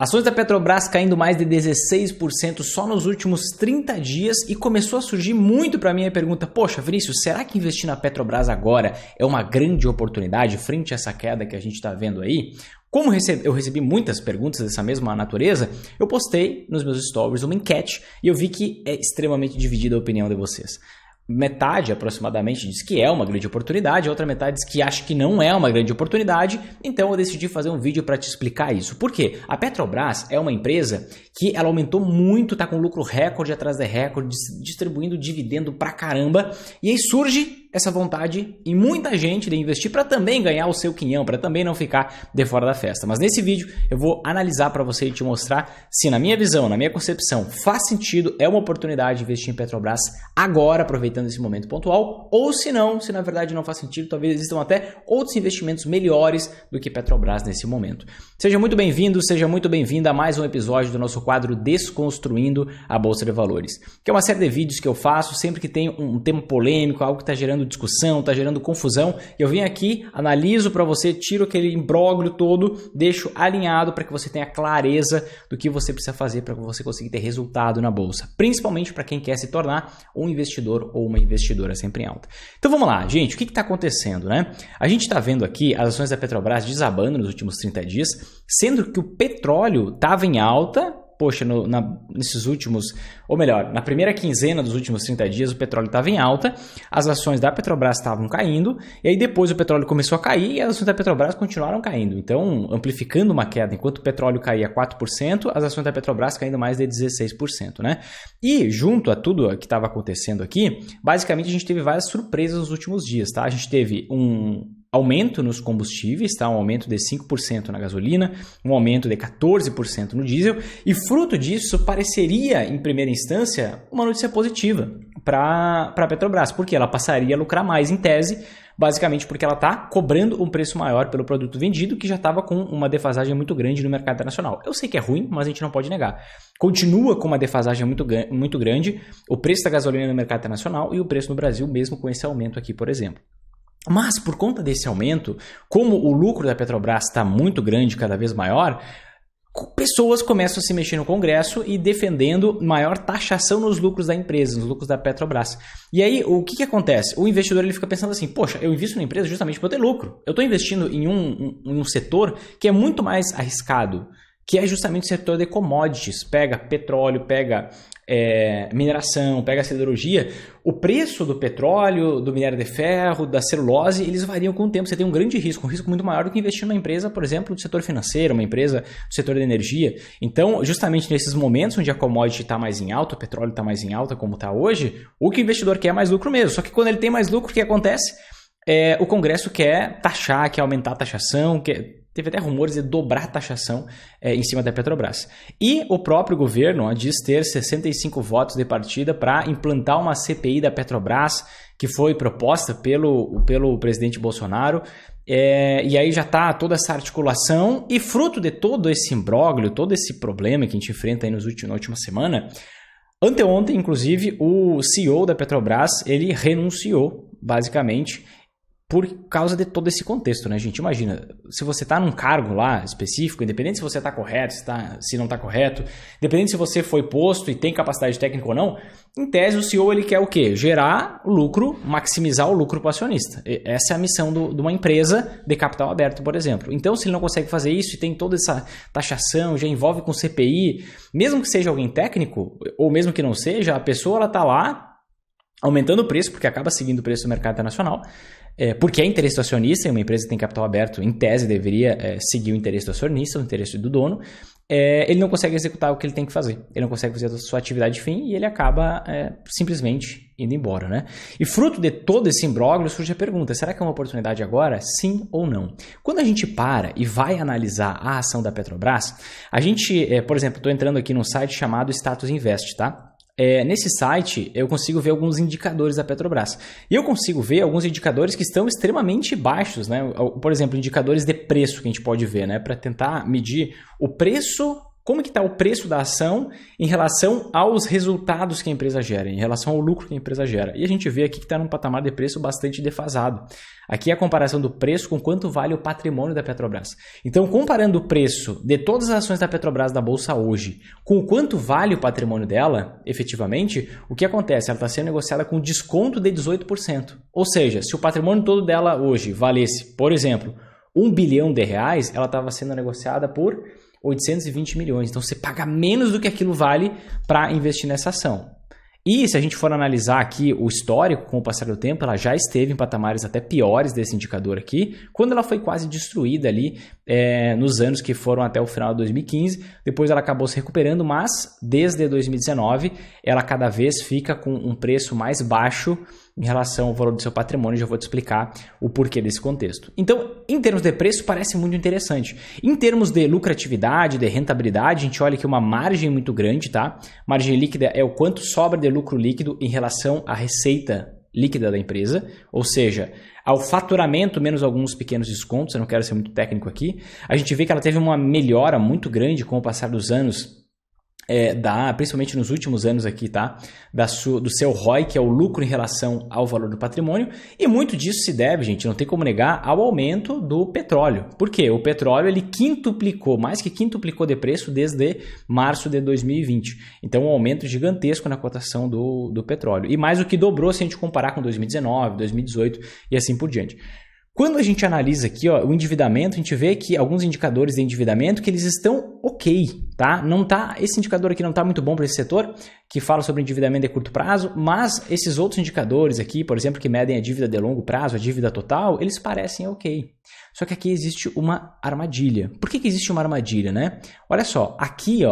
Ações da Petrobras caindo mais de 16% só nos últimos 30 dias e começou a surgir muito para mim a pergunta, poxa Vinícius, será que investir na Petrobras agora é uma grande oportunidade frente a essa queda que a gente está vendo aí? Como eu recebi muitas perguntas dessa mesma natureza, eu postei nos meus stories uma enquete e eu vi que é extremamente dividida a opinião de vocês. Metade aproximadamente diz que é uma grande oportunidade, a outra metade diz que acha que não é uma grande oportunidade, então eu decidi fazer um vídeo para te explicar isso. Por quê? A Petrobras é uma empresa que ela aumentou muito, está com lucro recorde atrás de recorde, distribuindo dividendo pra caramba, e aí surge essa vontade em muita gente de investir para também ganhar o seu quinhão, para também não ficar de fora da festa. Mas nesse vídeo eu vou analisar para você e te mostrar se na minha visão, na minha concepção, faz sentido, é uma oportunidade investir em Petrobras agora, aproveitando esse momento pontual, ou se não, se na verdade não faz sentido, talvez existam até outros investimentos melhores do que Petrobras nesse momento. Seja muito bem-vindo, seja muito bem-vinda a mais um episódio do nosso quadro Desconstruindo a Bolsa de Valores, que é uma série de vídeos que eu faço sempre que tem um tema polêmico, algo que está gerando discussão, está gerando confusão. Eu venho aqui, analiso para você, tiro aquele imbróglio todo, deixo alinhado para que você tenha clareza do que você precisa fazer para você conseguir ter resultado na bolsa, principalmente para quem quer se tornar um investidor ou uma investidora sempre em alta. Então vamos lá, gente, o que está acontecendo, né? A gente está vendo aqui as ações da Petrobras desabando nos últimos 30 dias, sendo que o petróleo estava em alta. Poxa, nesses últimos, ou melhor, na primeira quinzena dos últimos 30 dias o petróleo estava em alta, as ações da Petrobras estavam caindo, e aí depois o petróleo começou a cair e as ações da Petrobras continuaram caindo. Então, amplificando uma queda, enquanto o petróleo caía 4%, as ações da Petrobras caindo mais de 16%, né? E junto a tudo que estava acontecendo aqui, basicamente a gente teve várias surpresas nos últimos dias, tá? A gente teve um aumento nos combustíveis, tá? Um aumento de 5% na gasolina, um aumento de 14% no diesel, e fruto disso pareceria, em primeira instância, uma notícia positiva para a Petrobras, porque ela passaria a lucrar mais em tese, basicamente porque ela está cobrando um preço maior pelo produto vendido, que já estava com uma defasagem muito grande no mercado internacional. Eu sei que é ruim, mas a gente não pode negar. Continua com uma defasagem muito grande o preço da gasolina no mercado internacional e o preço no Brasil, mesmo com esse aumento aqui, por exemplo. Mas por conta desse aumento, como o lucro da Petrobras está muito grande, cada vez maior, pessoas começam a se mexer no Congresso e defendendo maior taxação nos lucros da empresa, nos lucros da Petrobras. E aí, o que acontece? O investidor ele fica pensando assim, poxa, eu invisto na empresa justamente para ter lucro. Eu estou investindo em um setor que é muito mais arriscado, que é justamente o setor de commodities. Pega petróleo, pega mineração, pega siderurgia. O preço do petróleo, do minério de ferro, da celulose, eles variam com o tempo. Você tem um grande risco, um risco muito maior do que investir numa empresa, por exemplo, do setor financeiro, uma empresa do setor de energia. Então, justamente nesses momentos onde a commodity está mais em alta, o petróleo está mais em alta, como está hoje, o que o investidor quer é mais lucro mesmo. Só que quando ele tem mais lucro, o que acontece? O Congresso quer taxar, quer aumentar a taxação, teve até rumores de dobrar a taxação em cima da Petrobras. E o próprio governo diz ter 65 votos de partida para implantar uma CPI da Petrobras, que foi proposta pelo presidente Bolsonaro. E aí já está toda essa articulação e fruto de todo esse imbróglio, todo esse problema que a gente enfrenta aí na última semana. Anteontem, inclusive, o CEO da Petrobras, ele renunciou, basicamente, por causa de todo esse contexto, né, gente? Imagina, se você está num cargo lá específico, independente se você está correto, se não está correto, independente se você foi posto e tem capacidade técnica ou não, em tese o CEO ele quer o quê? Gerar lucro, maximizar o lucro para o acionista. Essa é a missão de uma empresa de capital aberto, por exemplo. Então, se ele não consegue fazer isso e tem toda essa taxação, já envolve com CPI, mesmo que seja alguém técnico, ou mesmo que não seja, a pessoa está lá aumentando o preço, porque acaba seguindo o preço do mercado internacional, porque é interesse do acionista, e uma empresa que tem capital aberto, em tese, deveria seguir o interesse do acionista, o interesse do dono. Ele não consegue executar o que ele tem que fazer. Ele não consegue fazer a sua atividade de fim e ele acaba simplesmente indo embora, né? E fruto de todo esse imbróglio surge a pergunta, será que é uma oportunidade agora? Sim ou não? Quando a gente para e vai analisar a ação da Petrobras, a gente, por exemplo, estou entrando aqui num site chamado Status Invest, tá? Nesse site eu consigo ver alguns indicadores da Petrobras. E eu consigo ver alguns indicadores que estão extremamente baixos, né? Por exemplo, indicadores de preço que a gente pode ver, né? Para tentar medir o preço como que está o preço da ação em relação aos resultados que a empresa gera, em relação ao lucro que a empresa gera. E a gente vê aqui que está num patamar de preço bastante defasado. Aqui é a comparação do preço com quanto vale o patrimônio da Petrobras. Então, comparando o preço de todas as ações da Petrobras da Bolsa hoje com o quanto vale o patrimônio dela, efetivamente, o que acontece? Ela está sendo negociada com desconto de 18%. Ou seja, se o patrimônio todo dela hoje valesse, por exemplo, R$1 bilhão, ela estava sendo negociada por 820 milhões. Então, você paga menos do que aquilo vale para investir nessa ação. E se a gente for analisar aqui o histórico com o passar do tempo, ela já esteve em patamares até piores desse indicador aqui, quando ela foi quase destruída ali nos anos que foram até o final de 2015. Depois ela acabou se recuperando, mas desde 2019 ela cada vez fica com um preço mais baixo em relação ao valor do seu patrimônio. Já vou te explicar o porquê desse contexto. Então, em termos de preço, parece muito interessante. Em termos de lucratividade, de rentabilidade, a gente olha aqui uma margem muito grande, tá? Margem líquida é o quanto sobra de lucro líquido em relação à receita líquida da empresa, ou seja, ao faturamento menos alguns pequenos descontos. Eu não quero ser muito técnico aqui. A gente vê que ela teve uma melhora muito grande com o passar dos anos, principalmente nos últimos anos aqui, tá? Do seu ROI, que é o lucro em relação ao valor do patrimônio, e muito disso se deve, gente, não tem como negar, ao aumento do petróleo. Por quê? O petróleo, ele mais que quintuplicou de preço desde março de 2020. Então, um aumento gigantesco na cotação do petróleo. E mais do que dobrou se a gente comparar com 2019, 2018 e assim por diante. Quando a gente analisa aqui o endividamento, a gente vê que alguns indicadores de endividamento que eles estão ok, tá? Esse indicador aqui não está muito bom para esse setor, que fala sobre endividamento de curto prazo, mas esses outros indicadores aqui, por exemplo, que medem a dívida de longo prazo, a dívida total, eles parecem ok. Só que aqui existe uma armadilha. Por que existe uma armadilha, né? Olha só, aqui,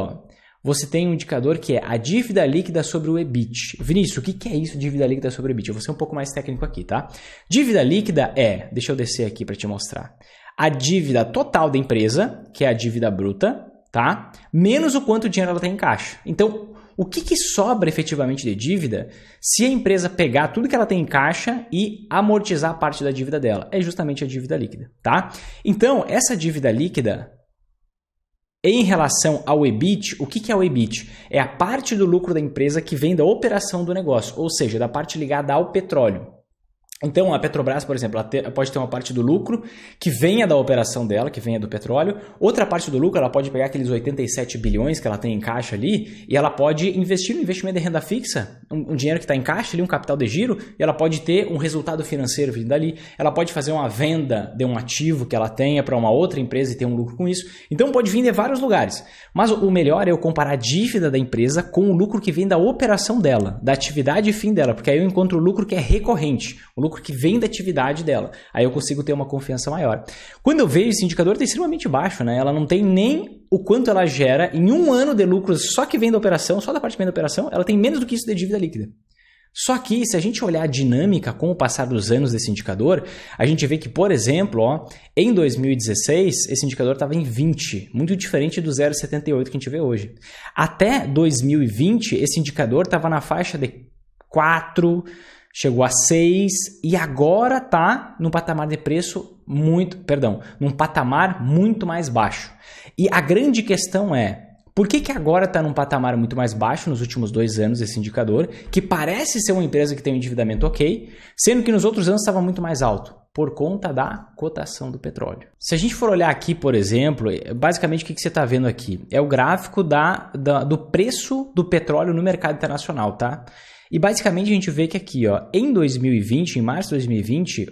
você tem um indicador que é a dívida líquida sobre o EBIT. Vinícius, o que é isso, dívida líquida sobre o EBIT? Eu vou ser um pouco mais técnico aqui, tá? Dívida líquida deixa eu descer aqui para te mostrar, a dívida total da empresa, que é a dívida bruta, tá? Menos o quanto dinheiro ela tem em caixa. Então, o que sobra efetivamente de dívida se a empresa pegar tudo que ela tem em caixa e amortizar a parte da dívida dela? É justamente a dívida líquida, tá? Então, essa dívida líquida, em relação ao EBIT, o que é o EBIT? É a parte do lucro da empresa que vem da operação do negócio, ou seja, da parte ligada ao petróleo. Então, a Petrobras, por exemplo, ela pode ter uma parte do lucro que venha da operação dela, que venha do petróleo. Outra parte do lucro, ela pode pegar aqueles 87 bilhões que ela tem em caixa ali e ela pode investir no investimento de renda fixa, um dinheiro que está em caixa ali, um capital de giro, e ela pode ter um resultado financeiro vindo dali. Ela pode fazer uma venda de um ativo que ela tenha para uma outra empresa e ter um lucro com isso. Então, pode vir de vários lugares. Mas o melhor é eu comparar a dívida da empresa com o lucro que vem da operação dela, da atividade fim dela, porque aí eu encontro o lucro que é recorrente, o lucro que vem da atividade dela. Aí eu consigo ter uma confiança maior. Quando eu vejo esse indicador, está extremamente baixo, né? Ela não tem nem o quanto ela gera em um ano de lucros só que vem da operação, só da parte que vem da operação, ela tem menos do que isso de dívida líquida. Só que, se a gente olhar a dinâmica com o passar dos anos desse indicador, a gente vê que, por exemplo, em 2016, esse indicador estava em 20, muito diferente do 0,78 que a gente vê hoje. Até 2020, esse indicador estava na faixa de 4, chegou a 6 e agora está num patamar de preço num patamar muito mais baixo. E a grande questão é, por que agora está num patamar muito mais baixo nos últimos 2 anos esse indicador, que parece ser uma empresa que tem um endividamento ok, sendo que nos outros anos estava muito mais alto? Por conta da cotação do petróleo. Se a gente for olhar aqui, por exemplo, basicamente o que você está vendo aqui? É o gráfico do preço do petróleo no mercado internacional, tá? E basicamente a gente vê que aqui, em 2020, em março de 2020,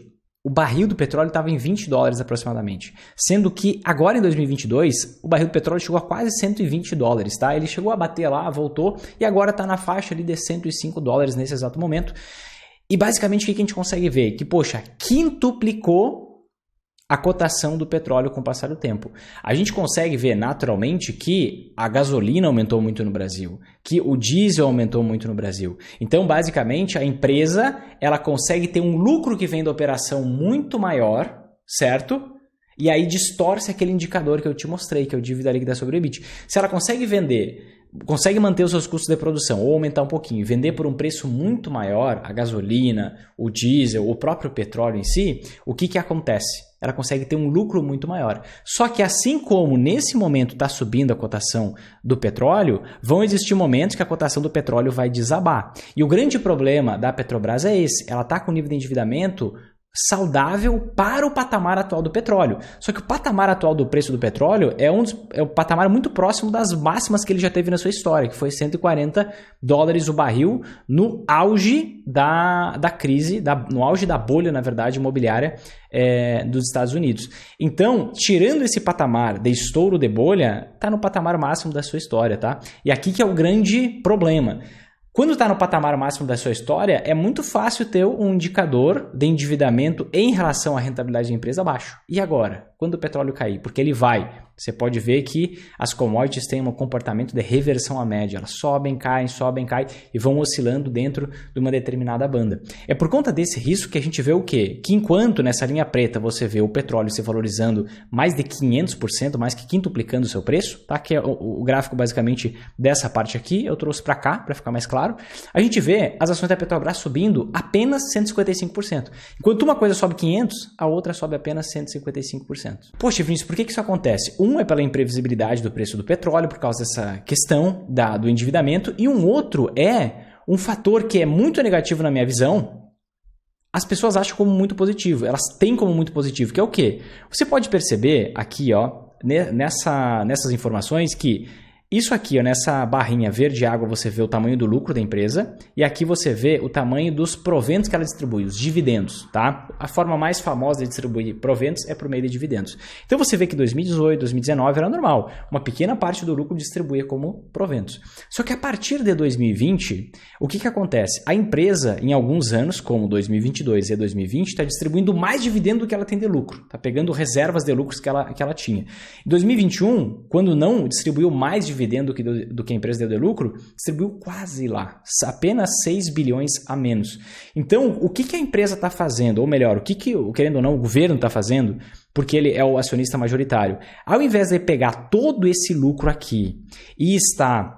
o barril do petróleo estava em $20 aproximadamente. Sendo que agora em 2022, o barril do petróleo chegou a quase $120, tá? Ele chegou a bater lá, voltou e agora está na faixa ali de $105 nesse exato momento. E basicamente o que a gente consegue ver? Que, quintuplicou a cotação do petróleo com o passar do tempo. A gente consegue ver naturalmente que a gasolina aumentou muito no Brasil, que o diesel aumentou muito no Brasil. Então, basicamente, a empresa ela consegue ter um lucro que vem da operação muito maior, certo? E aí distorce aquele indicador que eu te mostrei, que é o dívida líquida sobre o EBIT. Se ela consegue consegue manter os seus custos de produção ou aumentar um pouquinho, vender por um preço muito maior, a gasolina, o diesel, o próprio petróleo em si, o que acontece? ela consegue ter um lucro muito maior. Só que assim como nesse momento está subindo a cotação do petróleo, vão existir momentos que a cotação do petróleo vai desabar. E o grande problema da Petrobras é esse, ela está com nível de endividamento saudável para o patamar atual do petróleo. Só que o patamar atual do preço do petróleo é um patamar muito próximo das máximas que ele já teve na sua história, que foi $140 o barril no auge da crise, no auge da bolha, na verdade, imobiliária dos Estados Unidos. Então, tirando esse patamar de estouro de bolha, está no patamar máximo da sua história, tá? E aqui que é o grande problema. Quando está no patamar máximo da sua história, é muito fácil ter um indicador de endividamento em relação à rentabilidade da empresa baixo. E agora? Quando o petróleo cair? Porque ele vai. Você pode ver que as commodities têm um comportamento de reversão à média. Elas sobem, caem e vão oscilando dentro de uma determinada banda. É por conta desse risco que a gente vê o quê? Que enquanto nessa linha preta você vê o petróleo se valorizando mais de 500%, mais que quintuplicando o seu preço, tá? Que é o gráfico basicamente dessa parte aqui, eu trouxe para cá para ficar mais claro. A gente vê as ações da Petrobras subindo apenas 155%. Enquanto uma coisa sobe 500%, a outra sobe apenas 155%. Poxa, Vinícius, por que isso acontece? Um é pela imprevisibilidade do preço do petróleo, por causa dessa questão do endividamento, e um outro é um fator que é muito negativo na minha visão. As pessoas acham como muito positivo, elas têm como muito positivo, que é o quê? Você pode perceber aqui, ó, nessas informações que isso aqui, ó, nessa barrinha verde água, você vê o tamanho do lucro da empresa e aqui você vê o tamanho dos proventos que ela distribui, os dividendos, tá? A forma mais famosa de distribuir proventos é por meio de dividendos. Então você vê que 2018, 2019 era normal, uma pequena parte do lucro distribuía como proventos. Só que a partir de 2020, o que acontece? A empresa, em alguns anos, como 2022 e 2020, está distribuindo mais dividendo do que ela tem de lucro, está pegando reservas de lucros que ela tinha. Em 2021, quando não distribuiu mais dividendos do que a empresa deu de lucro, distribuiu quase lá, apenas 6 bilhões a menos. Então, o que a empresa está fazendo? Ou melhor, querendo ou não, o governo está fazendo, porque ele é o acionista majoritário. Ao invés de pegar todo esse lucro aqui e estar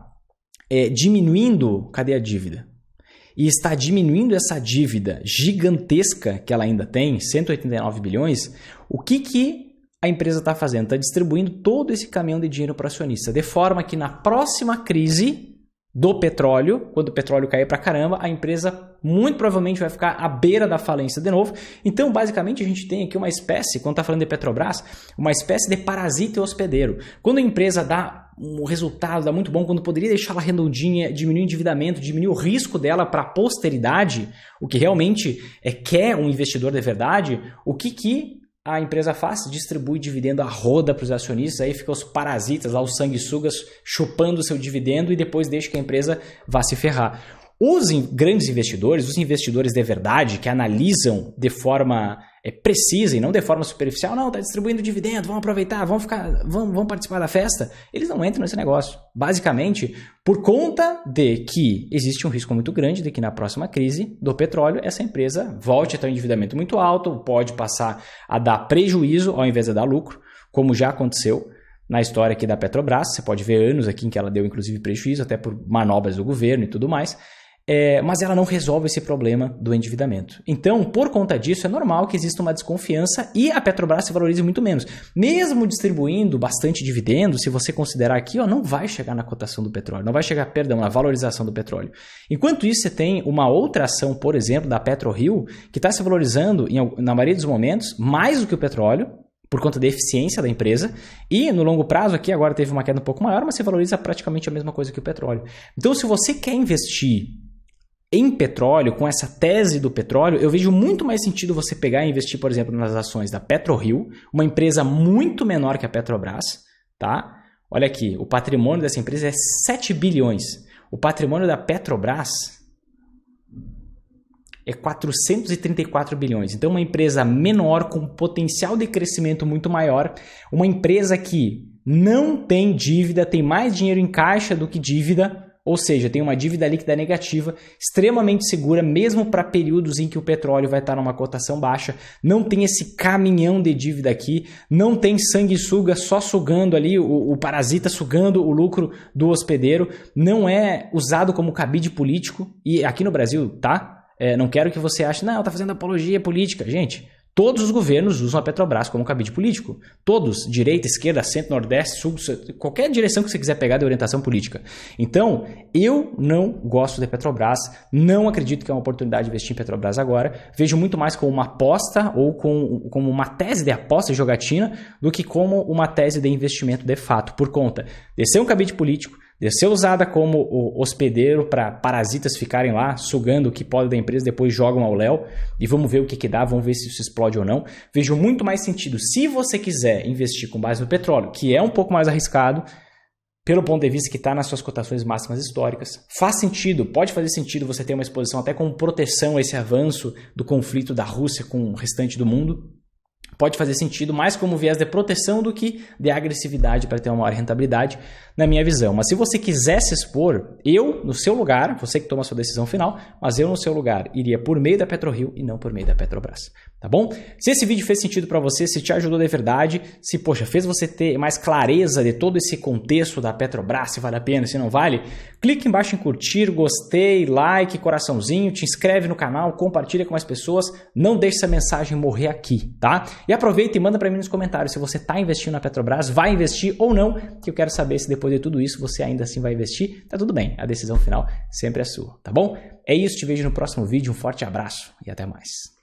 diminuindo, cadê a dívida? E está diminuindo essa dívida gigantesca que ela ainda tem, 189 bilhões, o que a empresa está fazendo? Está distribuindo todo esse caminhão de dinheiro para o acionista, de forma que na próxima crise do petróleo, quando o petróleo cair para caramba, a empresa muito provavelmente vai ficar à beira da falência de novo. Então, basicamente, a gente tem aqui uma espécie, quando está falando de Petrobras, uma espécie de parasita e hospedeiro. Quando a empresa dá um resultado, dá muito bom, quando poderia deixar ela redondinha, diminuir o endividamento, diminuir o risco dela para a posteridade, o que realmente quer um investidor de verdade, o que a empresa faz? Distribui dividendo a roda para os acionistas, aí ficam os parasitas, lá, os sanguessugas, chupando o seu dividendo e depois deixa que a empresa vá se ferrar. Os grandes investidores, os investidores de verdade, que analisam de forma precisa e não de forma superficial, não, está distribuindo dividendo, vamos aproveitar, vamos participar da festa, eles não entram nesse negócio. Basicamente, por conta de que existe um risco muito grande de que na próxima crise do petróleo, essa empresa volte a ter um endividamento muito alto, pode passar a dar prejuízo ao invés de dar lucro, como já aconteceu na história aqui da Petrobras. Você pode ver anos aqui em que ela deu inclusive prejuízo, até por manobras do governo e tudo mais. Mas ela não resolve esse problema do endividamento. Então, por conta disso, é normal que exista uma desconfiança e a Petrobras se valorize muito menos. Mesmo distribuindo bastante dividendo, se você considerar aqui, não vai chegar na cotação do petróleo, não vai chegar, na valorização do petróleo. Enquanto isso, você tem uma outra ação, por exemplo, da PetroRio, que está se valorizando, na maioria dos momentos, mais do que o petróleo, por conta da eficiência da empresa, e no longo prazo aqui agora teve uma queda um pouco maior, mas se valoriza praticamente a mesma coisa que o petróleo. Então, se você quer investir em petróleo, com essa tese do petróleo, eu vejo muito mais sentido você pegar e investir, por exemplo, nas ações da PetroRio, uma empresa muito menor que a Petrobras, tá? Olha aqui, o patrimônio dessa empresa é 7 bilhões. O patrimônio da Petrobras é 434 bilhões. Então, uma empresa menor, com potencial de crescimento muito maior, uma empresa que não tem dívida, tem mais dinheiro em caixa do que dívida, ou seja, tem uma dívida líquida negativa, extremamente segura, mesmo para períodos em que o petróleo vai estar numa cotação baixa. Não tem esse caminhão de dívida aqui, não tem sanguessuga só sugando ali, o parasita sugando o lucro do hospedeiro, não é usado como cabide político. E aqui no Brasil, tá? Não quero que você ache, não, tá fazendo apologia política. Gente, Todos os governos usam a Petrobras como cabide político. Todos, direita, esquerda, centro, nordeste, sul, qualquer direção que você quiser pegar de orientação política. Então, eu não gosto da Petrobras, não acredito que é uma oportunidade de investir em Petrobras agora. Vejo muito mais como uma aposta ou como uma tese de aposta e jogatina do que como uma tese de investimento de fato, por conta de ser um cabide político, de ser usada como hospedeiro para parasitas ficarem lá, sugando o que pode da empresa, depois jogam ao léu e vamos ver o que dá, vamos ver se isso explode ou não. Vejo muito mais sentido, se você quiser investir com base no petróleo, que é um pouco mais arriscado, pelo ponto de vista que está nas suas cotações máximas históricas, faz sentido, pode fazer sentido você ter uma exposição até com proteção a esse avanço do conflito da Rússia com o restante do mundo. Pode fazer sentido mais como viés de proteção do que de agressividade para ter uma maior rentabilidade, na minha visão. Mas se você quiser se expor, eu, no seu lugar, você que toma a sua decisão final, mas eu, no seu lugar, iria por meio da PetroRio e não por meio da Petrobras. Tá bom? Se esse vídeo fez sentido para você, se te ajudou de verdade, se, poxa, fez você ter mais clareza de todo esse contexto da Petrobras, se vale a pena, se não vale, clique embaixo em curtir, gostei, like, coraçãozinho, te inscreve no canal, compartilha com mais pessoas, não deixe essa mensagem morrer aqui, tá? E aproveita e manda para mim nos comentários se você está investindo na Petrobras, vai investir ou não, que eu quero saber se depois de tudo isso você ainda assim vai investir. Tá tudo bem, a decisão final sempre é sua, tá bom? É isso, te vejo no próximo vídeo, um forte abraço e até mais.